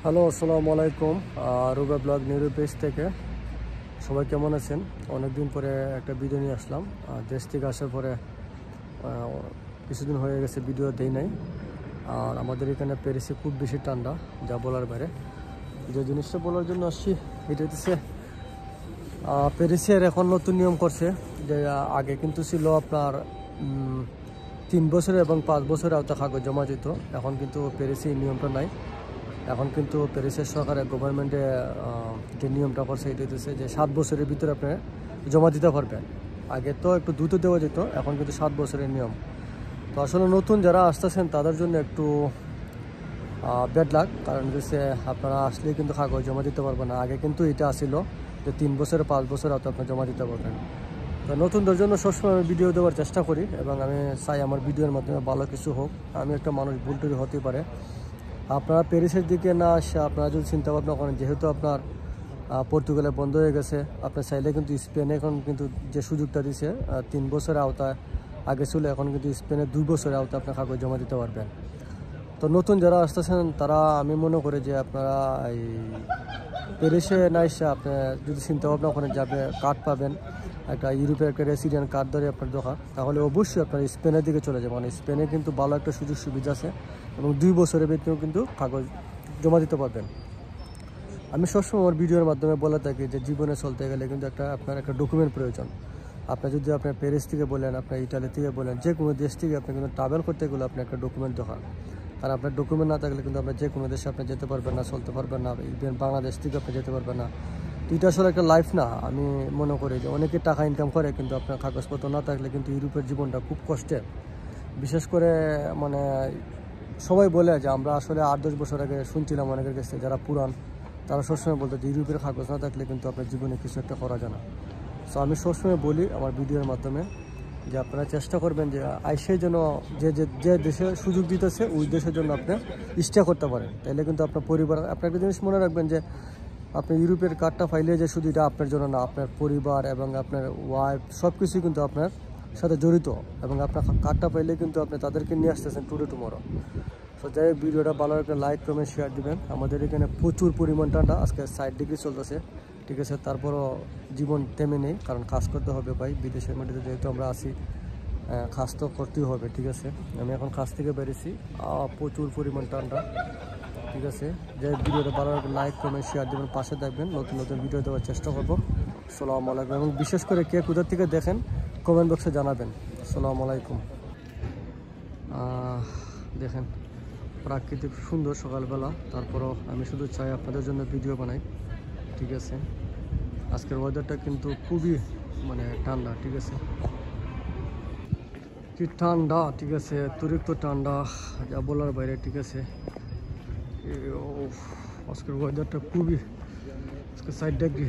Hello, আসসালামু আলাইকুম। Ruba blog neuro page থেকে সবাই কেমন আছেন? অনেকদিন পরে একটা ভিডিও নিয়ে আসলাম। দেশ থেকে আসার পরে কিছুদিন হয়ে গেছে ভিডিও দেই নাই। আর আমাদের এখানে প্যারিসে খুব বেশি ঠান্ডা, যা বলার বাইরে। যে জিনিসটা বলার জন্য আসছি এটা হচ্ছে প্যারিসের এখন নতুন নিয়ম করছে যে আগে কিন্তু ছিল আপনার 3 বছরে এবং 5 বছরে আওতা কাগজ জমা যেত। এখন কিন্তু প্যারিসে এই নিয়মটা নাই। এখন কিন্তু প্যারিসের সরকারের গভর্নমেন্টে যে নিয়মটা করছে এটা হচ্ছে যে 7 বছরের ভিতরে আপনি জমা দিতে পারবেন। আগে তো একটু দ্রুত দেওয়া যেত, এখন কিন্তু 7 বছরের নিয়ম। তো আসলে নতুন যারা আসতেছেন তাদের জন্য একটু ব্যাড লাক, কারণ হচ্ছে আপনারা আসলেই কিন্তু কাগজ জমা দিতে পারবেন না। আগে কিন্তু এটা আসছিল যে 3 বছরে 5 বছর হয়তো আপনি জমা দিতে পারবেন। তো নতুনদের জন্য সবসময় আমি ভিডিও দেওয়ার চেষ্টা করি এবং আমি চাই আমার ভিডিওর মাধ্যমে ভালো কিছু হোক। আমি একটা মানুষ, ভুল টুরি হতেই পারে। আপনারা প্যারিসের দিকে না আসে আপনারা যদি চিন্তা ভাবনা করেন, যেহেতু আপনার পর্তুগালে বন্ধ হয়ে গেছে, আপনার চাইলে কিন্তু স্পেনে এখন কিন্তু যে সুযোগটা দিছে 3 বছরের আওতায় আগে ছিল, এখন কিন্তু স্পেনে 2 বছরের আওতায় আপনার কাগজ জমা দিতে পারবেন। তো নতুন যারা আসতেছেন তারা আমি মনে করি যে আপনারা এই প্যারিসে না এসে আপনি যদি চিন্তা ভাবনা করেন যে আপনি কার্ড পাবেন, একটা ইউরোপের একটা রেসিডেন্ট কার্ড ধরে আপনার দরকার, তাহলে অবশ্যই আপনার স্পেনের দিকে চলে যাবেন। মানে স্পেনে কিন্তু ভালো একটা সুযোগ সুবিধা আছে এবং 2 বছরের ভিতরেও কিন্তু কাগজ জমা দিতে পারবেন। আমি সবসময় আমার ভিডিওর মাধ্যমে বলে থাকি যে জীবনে চলতে গেলে কিন্তু আপনার একটা ডকুমেন্ট প্রয়োজন। আপনি যদি আপনার প্যারিস থেকে বলেন, আপনার ইটালি থেকে বলেন, যে কোনো দেশ থেকে আপনি কিন্তু ট্রাভেল করতে গেলে আপনার একটা ডকুমেন্ট দরকার। আর আপনার ডকুমেন্ট না থাকলে কিন্তু আপনার যে কোনো দেশে আপনি যেতে পারবেন না, চলতে পারবেন না। ইভেন বাংলাদেশ থেকে আপনি যেতে পারবেন না। তো এটা আসলে একটা লাইফ না। আমি মনে করি যে অনেকে টাকা ইনকাম করে, কিন্তু আপনার কাগজপত্র না থাকলে কিন্তু ইউরোপের জীবনটা খুব কষ্টের। বিশেষ করে মানে সবাই বলে যে আমরা আসলে 8-10 বছর আগে শুনছিলাম অনেকের কাছে যারা পুরান, তারা সবসময় বলতো যে ইউরোপের কাগজ না থাকলে কিন্তু আপনার জীবনে কিছু একটা করা যায় না। সো আমি সবসময় বলি আমার ভিডিওর মাধ্যমে যে আপনারা চেষ্টা করবেন যে আইসে যেন যে দেশে সুযোগ দিতেছে ওই দেশের জন্য আপনি স্টে করতে পারেন। তাইলে কিন্তু আপনার পরিবার, আপনার একটা জিনিস মনে রাখবেন যে আপনি ইউরোপের কার্ডটা ফাইলে যে শুধু এটা আপনার জন্য না, আপনার পরিবার এবং আপনার ওয়াইফ সব কিছুই কিন্তু আপনার সাথে জড়িত। এবং আপনার কার্ডটা পাইলে কিন্তু আপনি তাদেরকে নিয়ে আসতেছেন টুডে টুমরো। তো যাই হোক, ভিডিওটা ভালো একটা লাইক কমেন্ট শেয়ার দিবেন। আমাদের এখানে প্রচুর পরিমাণ ঠান্ডা, আজকে 60 ডিগ্রি চলতেছে, ঠিক আছে। তারপরও জীবন থেমে নেই, কারণ কাজ করতে হবে ভাই। বিদেশের মাটিতে যেহেতু আমরা আসি, কাজ তো করতেই হবে, ঠিক আছে। আমি এখন কাজ থেকে বেরিয়েছি, প্রচুর পরিমাণ ঠান্ডা, ঠিক আছে। যে ভিডিওটা ভালো লাগবে লাইক কমেন্ট শেয়ার দেবেন, পাশে থাকবেন, নতুন নতুন ভিডিও দেওয়ার চেষ্টা করবো। আসসালামু আলাইকুম। এবং বিশেষ করে কে কোথা থেকে দেখেন কমেন্ট বক্সে জানাবেন। আসসালামু আলাইকুম। দেখেন প্রাকৃতিক সুন্দর সকালবেলা, তারপরও আমি শুধু চাই আপনাদের জন্য ভিডিও বানাই, ঠিক আছে। আজকের ওয়েদারটা কিন্তু খুবই মানে ঠান্ডা, ঠিক আছে। কি ঠান্ডা, ঠিক আছে, অতিরিক্ত ঠান্ডা, যা বলার বাইরে, ঠিক আছে। আজকের ওয়েদারটা খুবই, আজকে 60 ডিগ্রি।